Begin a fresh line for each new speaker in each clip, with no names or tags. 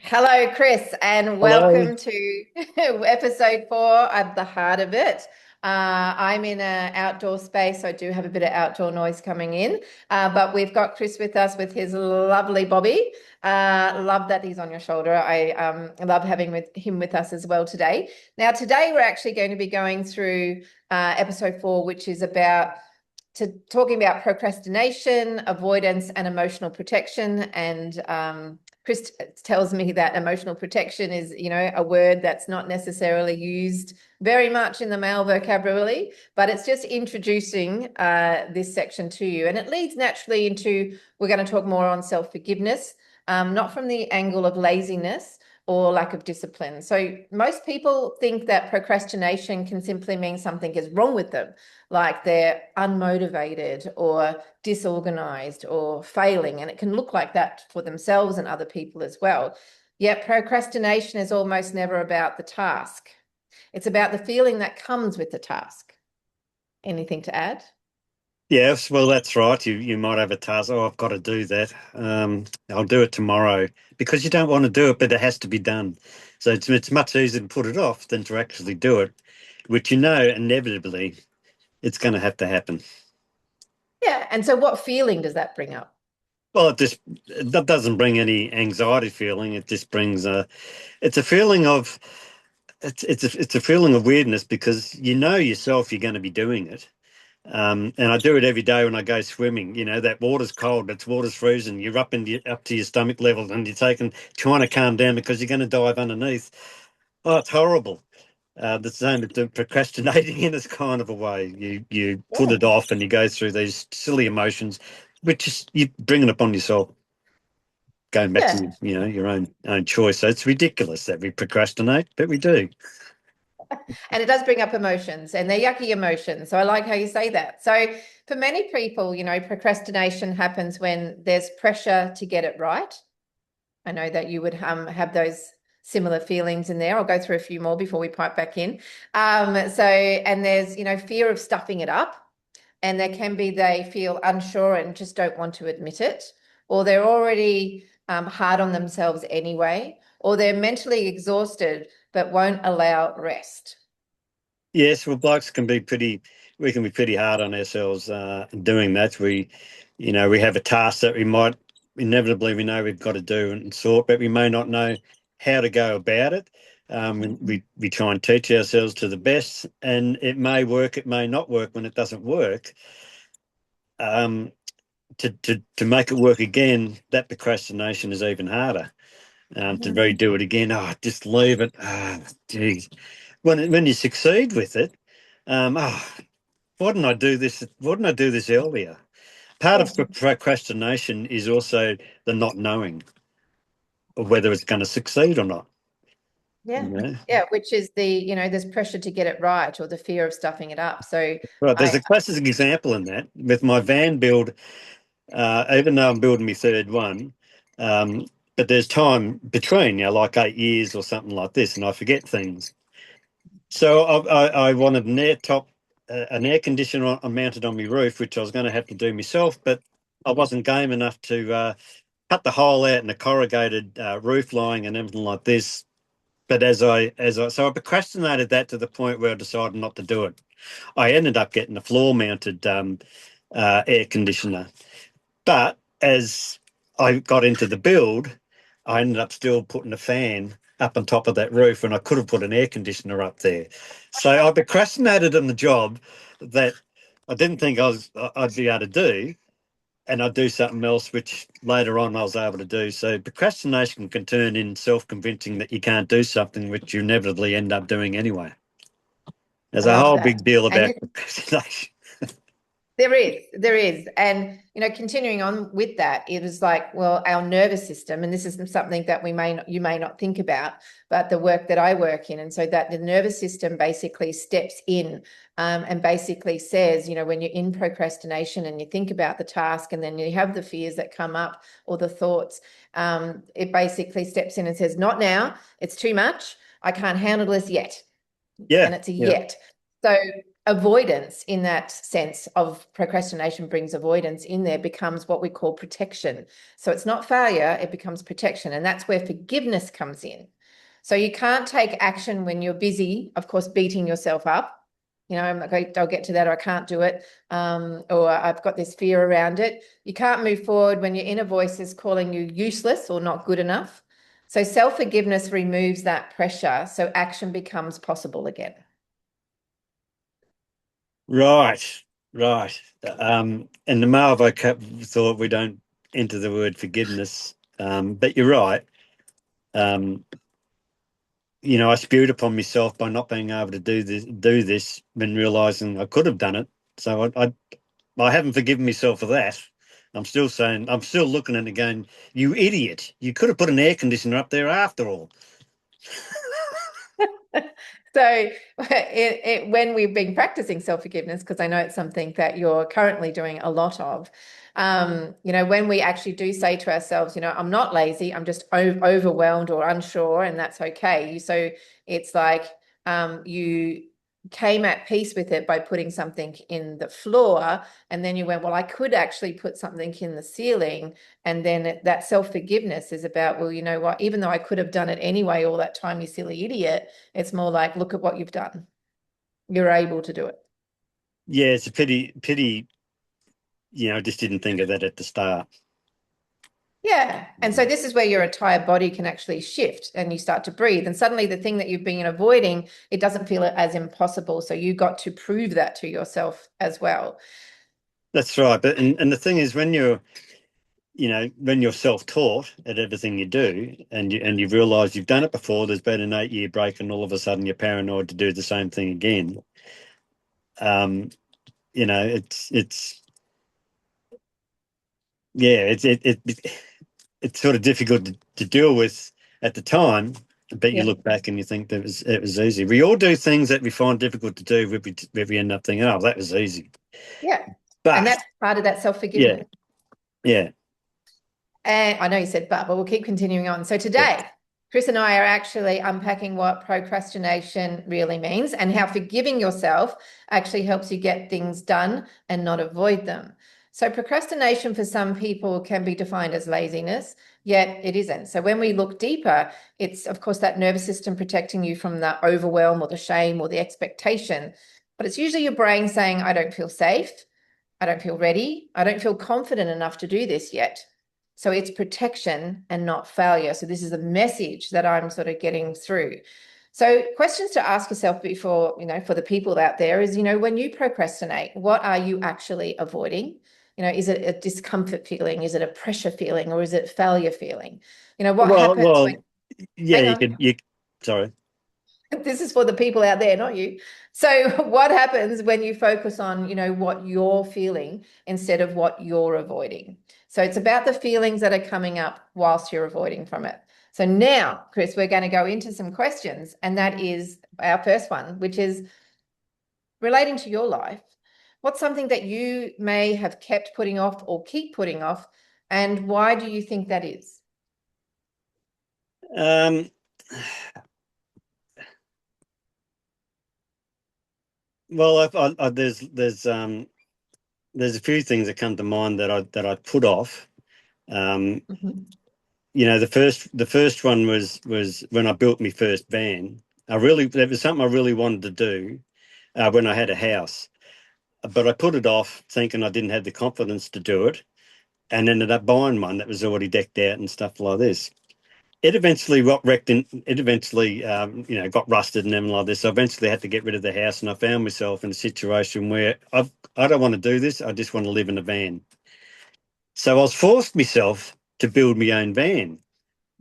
Hello, Chris, and
Hello.
welcome to episode 4 of The Heart of It. I'm in an outdoor space, so I do have a bit of outdoor noise coming in. But we've got Chris with us with his lovely Bobby. Love that he's on your shoulder. I love having him with us as well today. Now, today we're actually going to be going through episode 4, which is about talking about procrastination, avoidance, and emotional protection. And Chris tells me that emotional protection is, a word that's not necessarily used very much in the male vocabulary, but it's just introducing this section to you. And it leads naturally into, we're going to talk more on self-forgiveness, not from the angle of laziness or lack of discipline. So most people think that procrastination can simply mean something is wrong with them, like they're unmotivated or disorganized or failing. And it can look like that for themselves and other people as well. Yet procrastination is almost never about the task. It's about the feeling that comes with the task. Anything to add?
Yes, well, that's right. You might have a task. Oh, I've got to do that. I'll do it tomorrow because you don't want to do it, but it has to be done. So it's much easier to put it off than to actually do it, which inevitably it's going to have to happen.
Yeah. And so what feeling does that bring up?
Well, that doesn't bring any anxiety feeling. It just brings it's a feeling of it's a feeling of weirdness because you know yourself you're going to be doing it. And I do it every day when I go swimming. You know, that water's cold, water's freezing. You're up to your stomach level, and trying to calm down because you're going to dive underneath. Oh, it's horrible. The same with the procrastinating in this kind of a way. You put
Yeah.
it off, and you go through these silly emotions, which is you bring it upon yourself, going back
Yeah.
to your own choice. So it's ridiculous that we procrastinate, but we do.
And it does bring up emotions and they're yucky emotions. So I like how you say that. So for many people, procrastination happens when there's pressure to get it right. I know that you would have those similar feelings in there. I'll go through a few more before we pipe back in. And there's, fear of stuffing it up. And there can be they feel unsure and just don't want to admit it, or they're already hard on themselves anyway, or they're mentally exhausted but won't allow rest.
Yes, well, blokes can be we can be pretty hard on ourselves doing that. We have a task that we might inevitably we know we've got to do and sort, but we may not know how to go about it. We try and teach ourselves to the best, and it may work, it may not work. When it doesn't work, um, to make it work again, that procrastination is even harder. To
Mhm.
redo it again, oh, just leave it. Ah, geez. When you succeed with it, oh, why didn't I do this? Why didn't I do this earlier? Part
Yeah.
of procrastination is also the not knowing of whether it's going to succeed or not. You
Yeah.
know?
Yeah, which is there's pressure to get it right or the fear of stuffing it up. So
Right, there's
I,
a classic example in that with my van build. Even though I'm building my third one, um, but there's time between, like 8 years or something like this, and I forget things. So I wanted an air conditioner mounted on my roof, which I was going to have to do myself, but I wasn't game enough to cut the hole out in the corrugated roof line and everything like this. But so I procrastinated that to the point where I decided not to do it. I ended up getting a floor mounted air conditioner, but as I got into the build, I ended up still putting a fan up on top of that roof, and I could have put an air conditioner up there. So I procrastinated on the job that I didn't think I'd be able to do, and I'd do something else, which later on I was able to do. So procrastination can turn in self-convincing that you can't do something, which you inevitably end up doing anyway. There's
I
a
love
whole
that.
big deal
And
about procrastination.
there is. And, continuing on with that, it was like, well, our nervous system, and this is something that you may not think about, but the work that I work in. And so that the nervous system basically steps in and basically says, when you're in procrastination and you think about the task and then you have the fears that come up or the thoughts, it basically steps in and says, not now, it's too much. I can't handle this yet.
Yeah,
And it's a
yeah.
yet. So avoidance in that sense of procrastination brings avoidance in there becomes what we call protection. So it's not failure, it becomes protection. And that's where forgiveness comes in. So you can't take action when you're busy, of course, beating yourself up. I'm not going, I'll get to that, or I can't do it, or I've got this fear around it. You can't move forward when your inner voice is calling you useless or not good enough. So self-forgiveness removes that pressure, so action becomes possible again.
Right, right. And the male vocab thought we don't enter the word forgiveness, but you're right. Um, I spewed upon myself by not being able to do this, when realizing I could have done it. So I haven't forgiven myself for that. I'm still saying, I'm still looking at it going, you idiot! You could have put an air conditioner up there after all.
So when we've been practicing self-forgiveness, because I know it's something that you're currently doing a lot of, when we actually do say to ourselves, I'm not lazy, I'm just overwhelmed or unsure, and that's okay. So it's like you came at peace with it by putting something in the floor, and then you went, well, I could actually put something in the ceiling. And then that self-forgiveness is about, well, you know what, even though I could have done it anyway all that time, you silly idiot, it's more like, look at what you've done. You're able to do it.
Yeah, it's a pity. I just didn't think of that at the start.
Yeah. And so this is where your entire body can actually shift and you start to breathe. And suddenly the thing that you've been avoiding, it doesn't feel as impossible. So you got to prove that to yourself as well.
That's right. But and the thing is, when you're self-taught at everything you do, and you realise you've done it before, there's been an 8-year break, and all of a sudden you're paranoid to do the same thing again. It's yeah, it's sort of difficult to deal with at the time, but you
Yeah.
look back and you think that it was easy. We all do things that we find difficult to do, we end up thinking, oh, that was easy.
Yeah. And
But
that's part of that
yeah,
self-forgiveness.
yeah,
And I know you said but we'll keep continuing on. So
yeah.
today, Chris and I are actually unpacking what procrastination really means and how forgiving yourself actually helps you get things done and not avoid them. So procrastination for some people can be defined as laziness, yet it isn't. So when we look deeper, it's of course that nervous system protecting you from the overwhelm or the shame or the expectation. But it's usually your brain saying, I don't feel safe. I don't feel ready. I don't feel confident enough to do this yet. So it's protection and not failure. So this is a message that I'm sort of getting through. So questions to ask yourself before, for the people out there is, when you procrastinate, what are you actually avoiding? Is it a discomfort feeling? Is it a pressure feeling? Or is it failure feeling? What happens when,
Well, yeah,
hang
you
on,
could, sorry.
this is for the people out there, not you. So what happens when you focus on, what you're feeling instead of what you're avoiding? So it's about the feelings that are coming up whilst you're avoiding from it. So now, Chris, we're going to go into some questions, and that is our first one, which is relating to your life. What's something that you may have kept putting off or keep putting off, and why do you think that is?
Um, well, there's a few things that come to mind that I put off. Um,
Mhm.
the first one was when I built my first van. That was something I really wanted to do when I had a house, but I put it off thinking I didn't have the confidence to do it, and ended up buying one that was already decked out and stuff like this. It eventually got wrecked, and it eventually, got rusted and everything like this. So I eventually had to get rid of the house, and I found myself in a situation where I don't want to do this. I just want to live in a van. So I was forced myself to build my own van,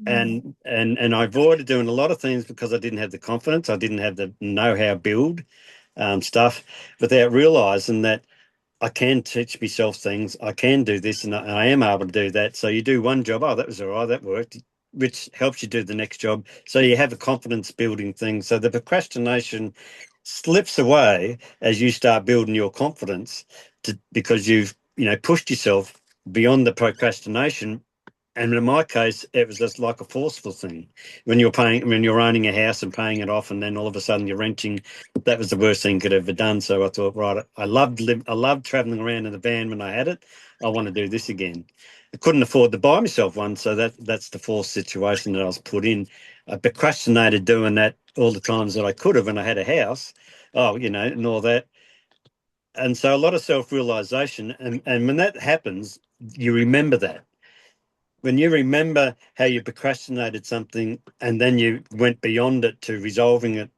and I avoided doing a lot of things because I didn't have the confidence. I didn't have the know-how build stuff, without realizing that I can teach myself things. I can do this, and I am able to do that. So you do one job, oh, that was all right, that worked, which helps you do the next job. So you have a confidence building thing. So the procrastination slips away as you start building your confidence, because you've pushed yourself beyond the procrastination, And in my case, it was just like a forceful thing. When you're owning a house and paying it off, and then all of a sudden you're renting, that was the worst thing could ever done. So I thought, right, I loved traveling around in the van when I had it. I want to do this again. I couldn't afford to buy myself one, so that's the forced situation that I was put in. I procrastinated doing that all the times that I could have when I had a house. Oh, and all that. And so a lot of self-realization, and when that happens, you remember that when you remember how you procrastinated something and then you went beyond it to resolving it,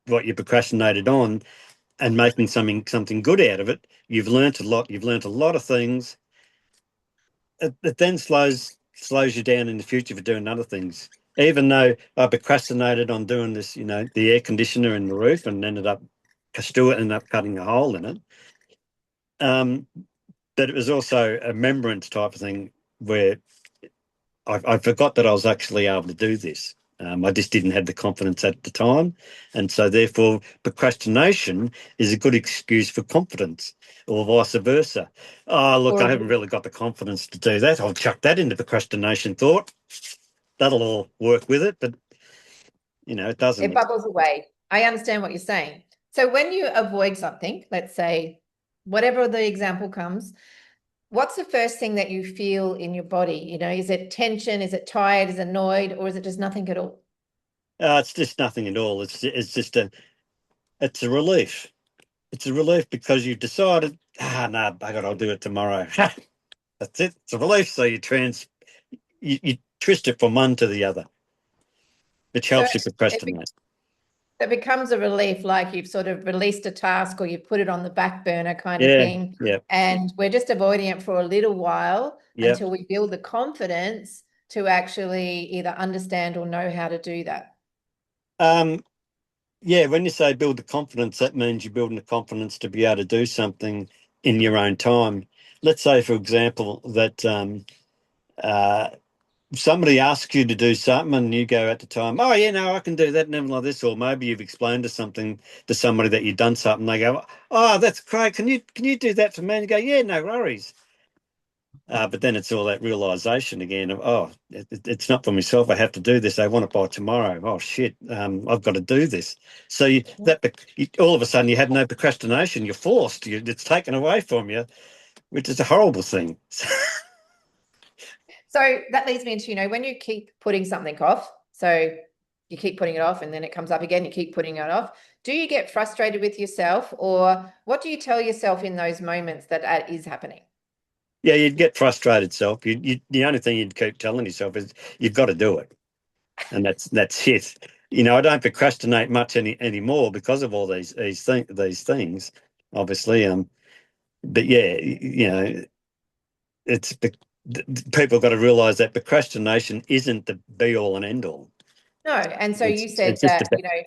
what you procrastinated on, and making something good out of it, you've learnt a lot. You've learnt a lot of things. It then slows you down in the future for doing other things. Even though I procrastinated on doing this, the air conditioner in the roof, and Stuart ended up cutting a hole in it. Um, but it was also a remembrance type of thing where I forgot that I was actually able to do this. I just didn't have the confidence at the time. And so, therefore, procrastination is a good excuse for confidence, or vice versa. Oh, look, I
Or
haven't really got the confidence to do that. I'll chuck that into procrastination thought. That'll all work with it. But, it
it
doesn't.
bubbles away. I understand what you're saying. So when you avoid something, let's say, whatever the example comes, what's the first thing that you feel in your body? Is it tension? Is it tired? Is it annoyed? Or is it just nothing at all?
It's just nothing at all. It's a relief. It's a relief because you've decided, no, bugger, I'll do it tomorrow. That's it. It's a relief. So you twist it from one to the other, which
So
helps you
it, be-
procrastinate.
it becomes a relief, like you've sort of released a task or you put it on the back burner kind of
Yeah,
thing.
yeah,
And we're just avoiding it for a little while
yeah.
until we build the confidence to actually either understand or know how to do that.
Um, yeah, when you say build the confidence, that means you're building the confidence to be able to do something in your own time. Let's say, for example, that uh, somebody asks you to do something and you go at the time, oh, yeah, no, I can do that and everything like this. Or maybe you've explained to somebody that you've done something. They go, oh, that's great. Can you do that for me? And you go, yeah, no worries. But then it's all that realization again of, oh, it's not for myself. I have to do this. I want it by tomorrow. Oh, shit. I've got to do this. So all of a sudden you have no procrastination. You're forced. It's taken away from you, which is a horrible thing.
So that leads me into, when you keep putting something off, so you keep putting it off and then it comes up again, you keep putting it off. Do you get frustrated with yourself, or what do you tell yourself in those moments that is happening?
Yeah, you'd get frustrated self. The only thing you'd keep telling yourself is you've got to do it. And that's it. I don't procrastinate much anymore because of all these things, obviously. But yeah, it's people got to realize that procrastination isn't the be all and end all.
No. And so you said
It's just
that,
about,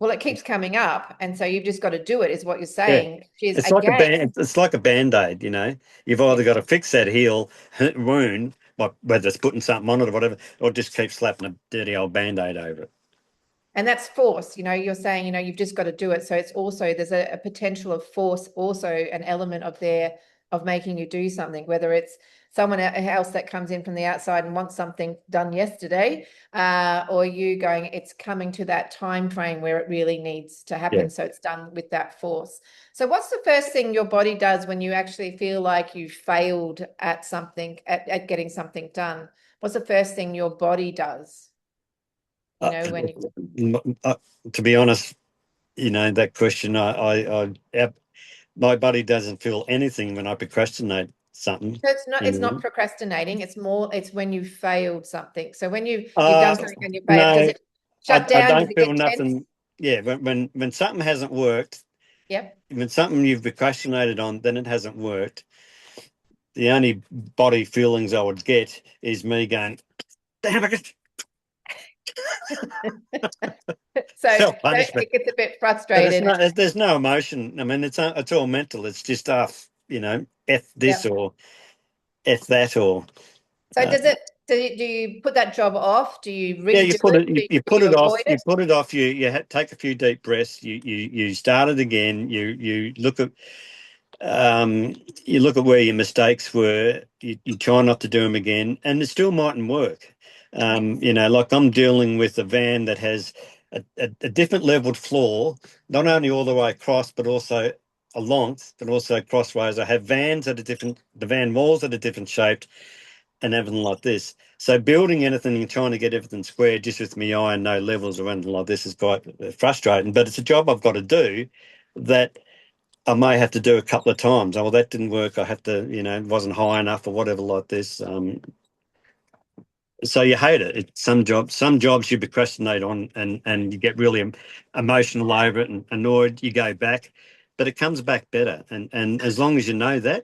well, it keeps coming up. And so you've just got to do it, is what you're
yeah.
saying, which is
It's like a
again,
band. It's like a band-aid. You've either
yes.
got to fix that wound, like whether it's putting something on it or whatever, or just keep slapping a dirty old band-aid over it.
And that's force, you're saying, you've just got to do it. So it's also, there's a potential of force, also an element of of making you do something, whether it's someone else that comes in from the outside and wants something done yesterday, or you going, it's coming to that time frame where it really needs to
Yeah.
happen. So it's done with that force. So what's the first thing your body does when you actually feel like you failed at something, at getting something done? What's the first thing your body does?
Uh,
When you
uh, to be honest, that question, my body doesn't feel anything when I procrastinate something.
So it's not
And
procrastinating. It's when you failed something. So when you've
uh,
done something and you failed, does
no,
it shut
I
down? Does
don't
it
feel
get tense?
nothing. Yeah, when something hasn't worked,
Yep.
when something you've procrastinated on, then it hasn't worked. The only body feelings I would get is me going, damn it,
So
self
it
punishment.
gets a bit
But it's
frustrated.
not. There's no emotion. I mean, it's all mental. It's just f this
Yep.
or f that or
So
uh,
do you put that job off? Do you
yeah.
redo
You put
it?
it.
Do
You put
you
it off.
avoid
You
it?
put it off. Take a few deep breaths. You start it again. You look at. you look at where your mistakes were, you try not to do them again, and it still mightn't work. Like I'm dealing with a van that has a different leveled floor, not only all the way across, but also a length, but also crossways. I have vans that are different, the van walls that are different shaped, and everything like this. So building anything and trying to get everything square just with my eye and no levels or anything like this is quite frustrating. But it's a job I've got to do that I may have to do a couple of times. Oh, well, that didn't work. I have to, it wasn't high enough or whatever like this. So you hate it. Some jobs you procrastinate on and you get really emotional over it and annoyed. You go back, but it comes back better. And as long as you know that,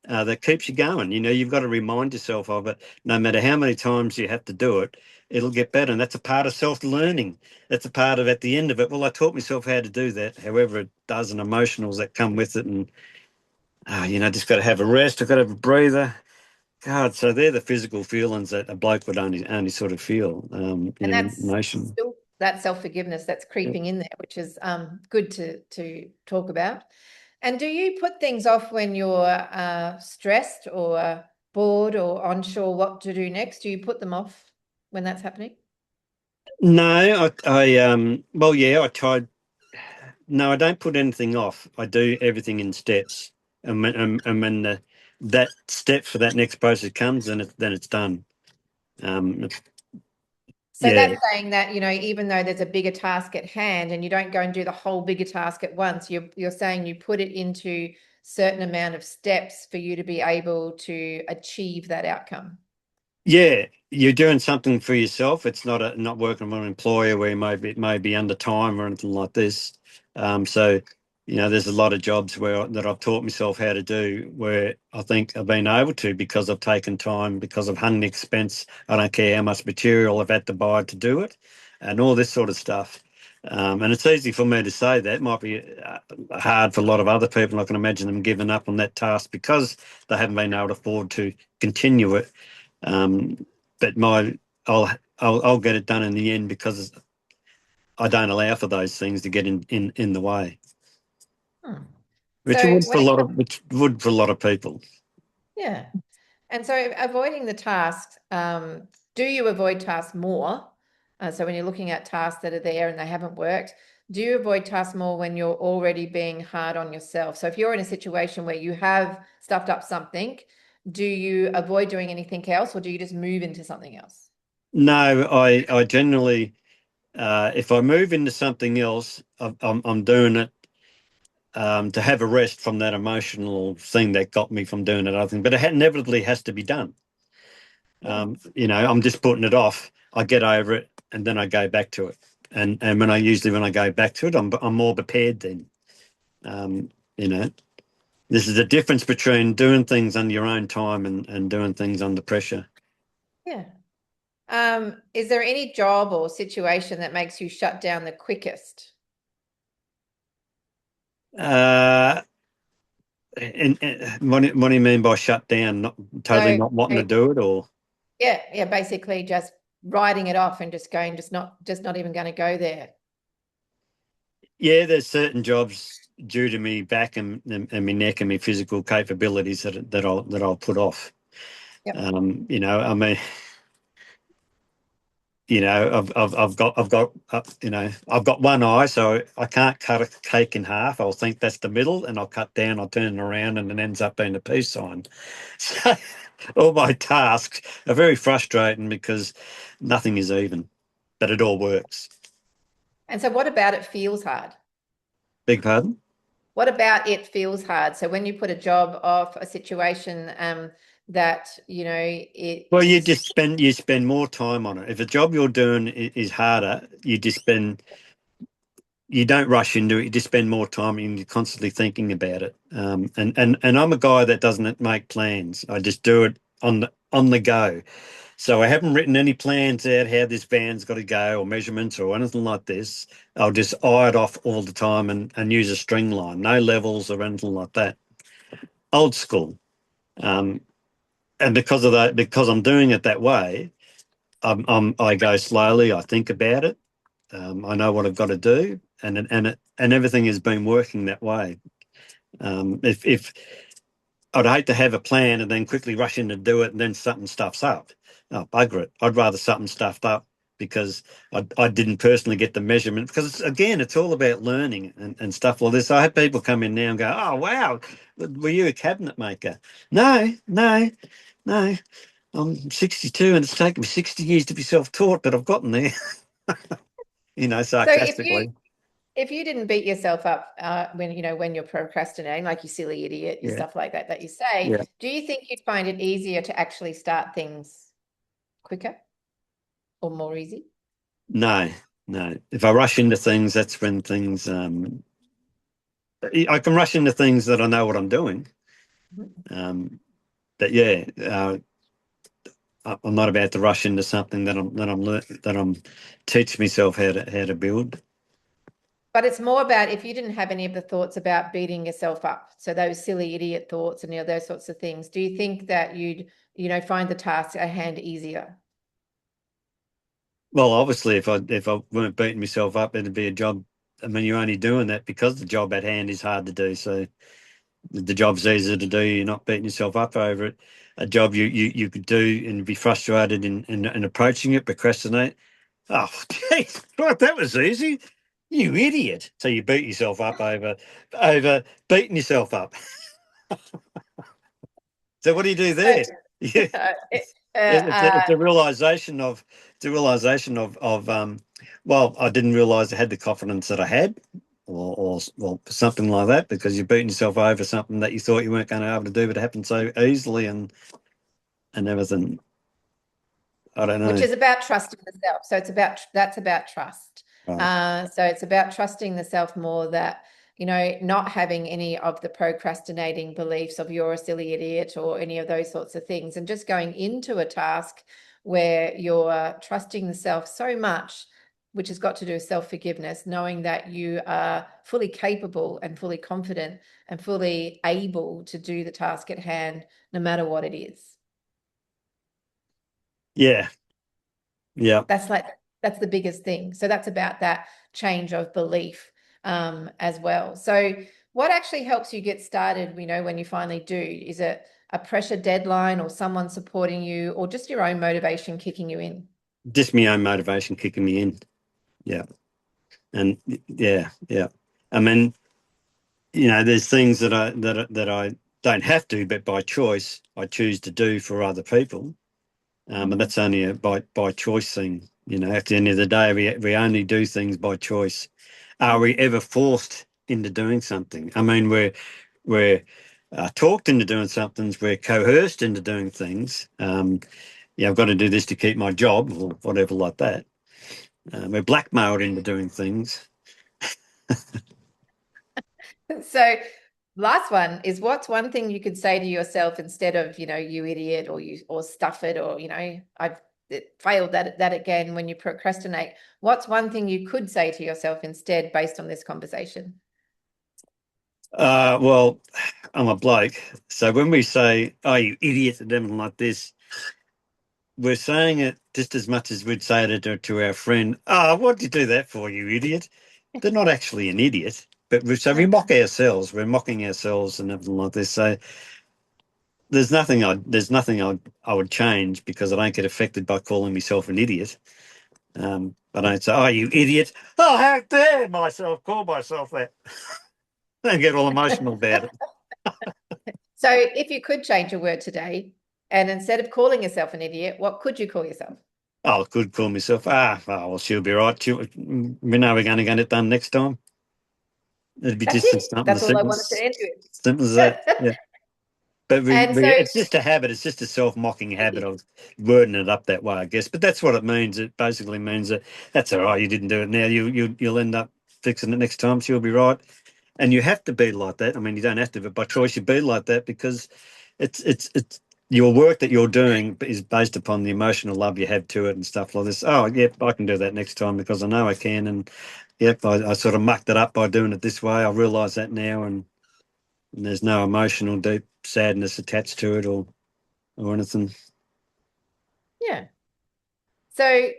that keeps you going. You've got to remind yourself of it. No matter how many times you have to do it, it'll get better. And that's a part of self-learning. That's a part of at the end of it. Well, I taught myself how to do that. However, it does, and emotionals that come with it, and just got to have a rest. I've got to have a breather. God, so they're the physical feelings that a bloke would only sort of feel.
And that's
Emotion.
still that self-forgiveness that's creeping in there, which is good to talk about. And do you put things off when you're stressed or bored or unsure what to do next? Do you put them off when that's happening?
No, well, yeah, I tried. No, I don't put anything off. I do everything in steps, and when that step for that next process comes, then it's done. It's,
So
yeah,
that's saying that, even though there's a bigger task at hand and you don't go and do the whole bigger task at once, you're saying you put it into certain amount of steps for you to be able to achieve that outcome.
yeah, you're doing something for yourself. It's not working for an employer where it may be under time or anything like this. So there's a lot of jobs that I've taught myself how to do where I think I've been able to because I've taken time, because I've hung the expense. I don't care how much material I've had to buy to do it, and all this sort of stuff. And it's easy for me to say that. It might be hard for a lot of other people. I can imagine them giving up on that task because they haven't been able to afford to continue it. Um, but I'll get it done in the end because I don't allow for those things to get in the way,
Hmm.
which
So
would for
when
a
it
lot of
comes,
which would for a lot of people.
yeah. And so avoiding the tasks, do you avoid tasks more? So when you're looking at tasks that are there and they haven't worked, do you avoid tasks more when you're already being hard on yourself? So if you're in a situation where you have stuffed up something, do you avoid doing anything else or do you just move into something else?
No, I generally if I move into something else, I'm doing it to have a rest from that emotional thing that got me from doing that other thing. But it inevitably has to be done.
Yeah.
I'm just putting it off. I get over it, and then I go back to it. And when I go back to it, I'm more prepared then. Um, you know, this is the difference between doing things on your own time and doing things under pressure.
Yeah. Is there any job or situation that makes you shut down the quickest?
Uh, and what do you mean by shut down? Not totally
So
not wanting to do it, or
yeah, basically just writing it off and just going, just not even going to go there.
yeah, there's certain jobs due to me back and my neck and my physical capabilities that I'll put off.
Yep.
I mean, I've got one eye, so I can't cut a cake in half. I'll think that's the middle, and I'll cut down, I'll turn it around, and it ends up being a peace sign. So all my tasks are very frustrating because nothing is even, but it all works.
And so what about it feels hard?
Beg pardon?
What about it feels hard? So when you put a job off, a situation that, it
Well, you
is,
just spend more time on it. If a job you're doing is harder, you don't rush into it. You just spend more time and you're constantly thinking about it. And I'm a guy that doesn't make plans. I just do it on the go. So I haven't written any plans out how this van's got to go or measurements or anything like this. I'll just eye it off all the time and use a string line, no levels or anything like that. Old school. Um, and because of that, because I'm doing it that way, I go slowly. I think about it. I know what I've got to do, and everything has been working that way. If I'd hate to have a plan and then quickly rush in to do it and then something stuffs up. Oh, bugger it. I'd rather something stuffed up because I didn't personally get the measurement, because it's all about learning and stuff like this. I have people come in now and go, oh, wow, were you a cabinet maker? No, no, no. I'm 62 and it's taken me 60 years to be self-taught, but I've gotten there,
So
sarcastically.
if you didn't beat yourself up when when you're procrastinating, like you silly idiot, you
Yeah.
stuff like that you say,
Yeah.
do you think you'd find it easier to actually start things quicker or more easy?
No, no. If I rush into things, that's when things, I can rush into things that I know what I'm doing.
Mhm.
Um, but yeah, I'm not about to rush into something that I'm teaching myself how to build.
But it's more about if you didn't have any of the thoughts about beating yourself up, so those silly idiot thoughts and those sorts of things, do you think that you'd, find the task at hand easier?
Well, obviously, if I weren't beating myself up, it'd be a job. I mean, you're only doing that because the job at hand is hard to do. So the job's easier to do. You're not beating yourself up over it. A job you could do and be frustrated in approaching it, procrastinate. Oh, geez, right, that was easy. You idiot. So you beat yourself up over beating yourself up. So what do you do
So,
there? Yeah,
uh,
it's a realization of well, I didn't realize I had the confidence that I had, or something like that, because you're beating yourself over something that you thought you weren't going to be able to do, but it happened so easily and everything. I don't
which
know.
is about trusting the self. So that's about trust.
Right.
So it's about trusting the self more, that, not having any of the procrastinating beliefs of you're a silly idiot or any of those sorts of things, and just going into a task where you're trusting the self so much, which has got to do with self-forgiveness, knowing that you are fully capable and fully confident and fully able to do the task at hand, no matter what it is.
Yeah, yeah.
That's the biggest thing. So that's about that change of belief, as well. So what actually helps you get started, when you finally do? Is it a pressure deadline or someone supporting you, or just your own motivation kicking you in?
Just my own motivation kicking me in. Yeah, and yeah, yeah. I mean, there's things that I don't have to, but by choice I choose to do for other people. And
Mhm.
that's only a by choice thing. At the end of the day, we only do things by choice. Are we ever forced into doing something? I mean, we're talked into doing something. We're coerced into doing things. Yeah, I've got to do this to keep my job or whatever like that. We're blackmailed into doing things.
So last one is, what's one thing you could say to yourself instead of, you idiot, or stuff it, or, I've failed that again when you procrastinate. What's one thing you could say to yourself instead based on this conversation?
Well, I'm a bloke, so when we say, "Oh, you idiot," and everything like this, we're saying it just as much as we'd say it to our friend. Oh, what'd you do that for, you idiot? They're not actually an idiot, but we mock ourselves. We're mocking ourselves and everything like this. So there's nothing I would change, because I don't get affected by calling myself an idiot. I don't say, "Oh, you idiot." Oh, how dare myself call myself that? I don't get all emotional about it.
So if you could change a word today, and instead of calling yourself an idiot, what could you call yourself?
Oh, I could call myself. Well, she'll be right. We know we're going to get it done next time. It'd be
That's
just
it.
something
That's
as
all I
simple
wanted to
as
end
simple as
with.
that. Yeah. But
And so,
it's just a habit. It's just a self-mocking
it
habit
is.
of wording it up that way, I guess. But that's what it means. It basically means that that's all right. You didn't do it now. You'll end up fixing it next time. She'll be right. And you have to be like that. I mean, you don't have to, but by choice you be like that, because it's your work that you're doing is based upon the emotional love you have to it and stuff like this. Oh, yep, I can do that next time because I know I can. And yep, I sort of mucked it up by doing it this way. I realise that now, and there's no emotional deep sadness attached to it or anything.
Yeah. So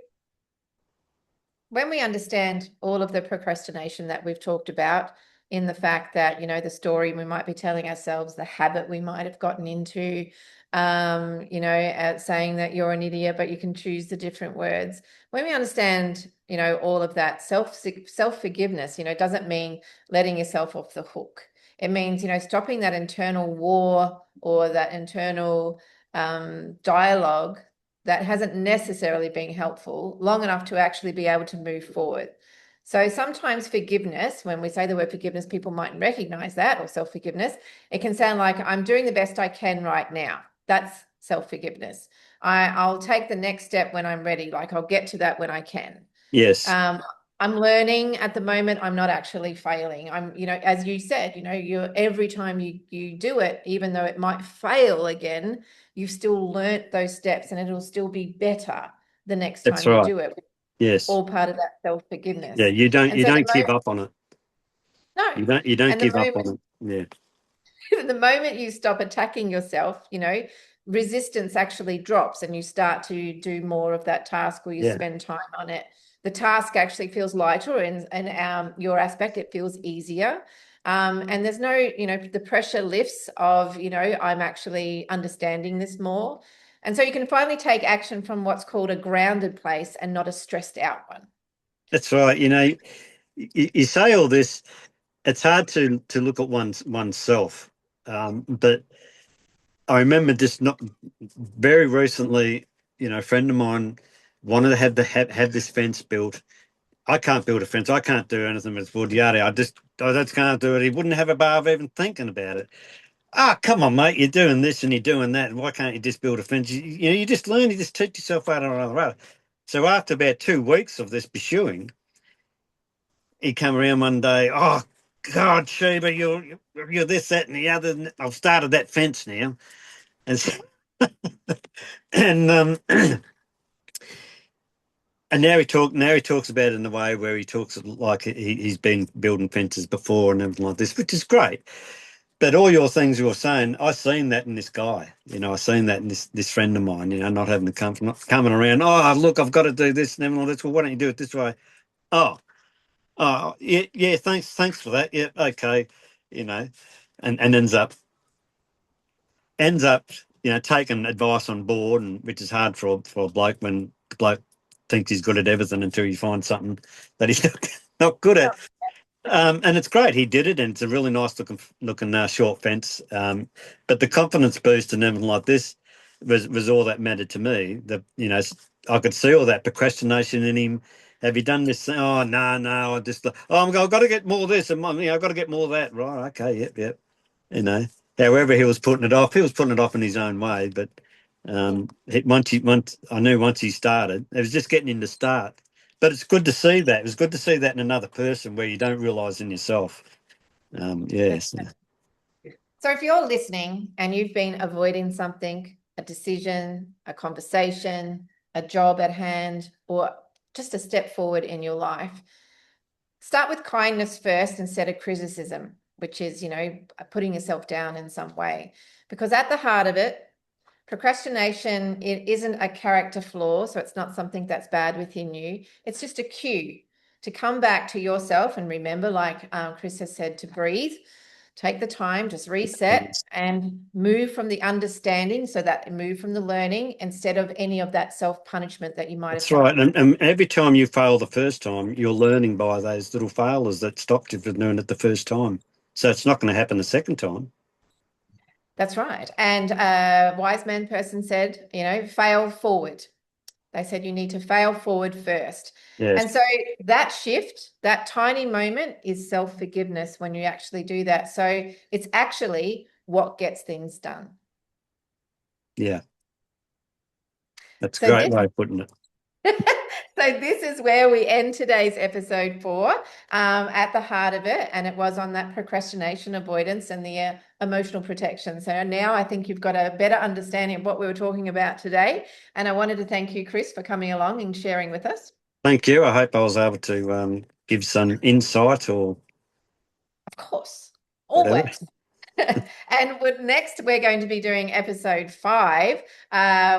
when we understand all of the procrastination that we've talked about, in the fact that, the story we might be telling ourselves, the habit we might have gotten into, saying that you're an idiot, but you can choose the different words. When we understand, all of that self-forgiveness, doesn't mean letting yourself off the hook. It means, stopping that internal war or that internal dialogue that hasn't necessarily been helpful long enough to actually be able to move forward. So sometimes forgiveness, when we say the word forgiveness, people mightn't recognize that, or self-forgiveness. It can sound like I'm doing the best I can right now. That's self-forgiveness. I'll take the next step when I'm ready. Like I'll get to that when I can.
Yes,
I'm learning at the moment. I'm not actually failing. I'm, as you said, you're every time you do it, even though it might fail again, you've still learnt those steps and it'll still be better the next
that's
time you
right.
do it.
Yes.
All part of that
Yeah,
self-forgiveness.
you don't
And
you
so
don't give up on it.
no,
You don't
and the
give up
moment
on it. Yeah.
the moment you stop attacking yourself, resistance actually drops and you start to do more of that task or you
Yeah.
spend time on it. The task actually feels lighter and your aspect, it feels easier. And there's no, the pressure lifts of, I'm actually understanding this more. And so you can finally take action from what's called a grounded place and not a stressed out one.
That's right. You say all this, it's hard to look at oneself. But I remember just not very recently, a friend of mine wanted to have this fence built. I can't build a fence. I can't do anything with wood, yada. I just can't do it. He wouldn't have a bar of even thinking about it. Ah, come on, mate. You're doing this and you're doing that. Why can't you just build a fence? You just learn. You just teach yourself out of. So after about 2 weeks of this pursuing, he come around one day. Oh God, Sheba, you're this, that, and the other. I've started that fence now, and and and now he talks about it in a way where he talks like he's been building fences before and everything like this, which is great. But all your things you were saying, I seen that in this guy. I seen that in this friend of mine. Not having to not coming around. Oh, look, I've got to do this and everything like this. Well, why don't you do it this way? Oh, oh, yeah, yeah. Thanks for that. Yeah, okay. You know, and ends up taking advice on board, and which is hard for a bloke when the bloke thinks he's good at everything until you find something that he's not good at. And it's great he did it, and it's a really nice looking short fence. But the confidence boost and everything like this was all that mattered to me. I could see all that procrastination in him. Have you done this? Oh no, no. I've got to get more of this, and I've got to get more of that. Right? Okay, yep, yep. You know, However he was putting it off, he was putting it off in his own way. But I knew once he started, it was just getting him to start. But it's good to see that. It was good to see that in another person where you don't realise in yourself. Yes.
So if you're listening and you've been avoiding something, a decision, a conversation, a job at hand, or just a step forward in your life, start with kindness first instead of criticism, which is, putting yourself down in some way. Because at the heart of it, procrastination, it isn't a character flaw, so it's not something that's bad within you. It's just a cue to come back to yourself and remember, like Chris has said, to breathe, take the time, just reset and move from the understanding, so that move from the learning instead of any of that self-punishment that you might have
That's right.
felt.
And every time you fail the first time, you're learning by those little failures that stopped you from doing it the first time. So it's not going to happen the second time.
That's right. And a wise man person said, fail forward. They said you need to fail forward first.
Yes.
And so that shift, that tiny moment is self-forgiveness when you actually do that. So it's actually what gets things done.
Yeah. That's a
So
great
this
way of putting it.
So this is where we end today's episode 4, at the heart of it. And it was on that procrastination avoidance and the emotional protection. So now I think you've got a better understanding of what we were talking about today. And I wanted to thank you, Chris, for coming along and sharing with us.
Thank you. I hope I was able to give some insight or
Of course,
whatever.
always. And next, we're going to be doing episode 5,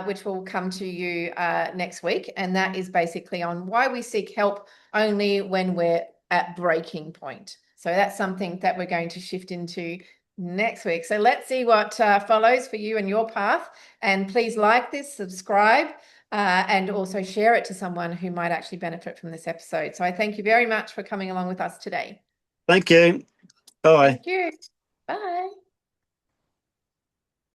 which will come to you next week. And that is basically on why we seek help only when we're at breaking point. So that's something that we're going to shift into next week. So let's see what follows for you and your path. And please like this, subscribe, and also share it to someone who might actually benefit from this episode. So I thank you very much for coming along with us today.
Thank you. Bye.
Thank you. Bye.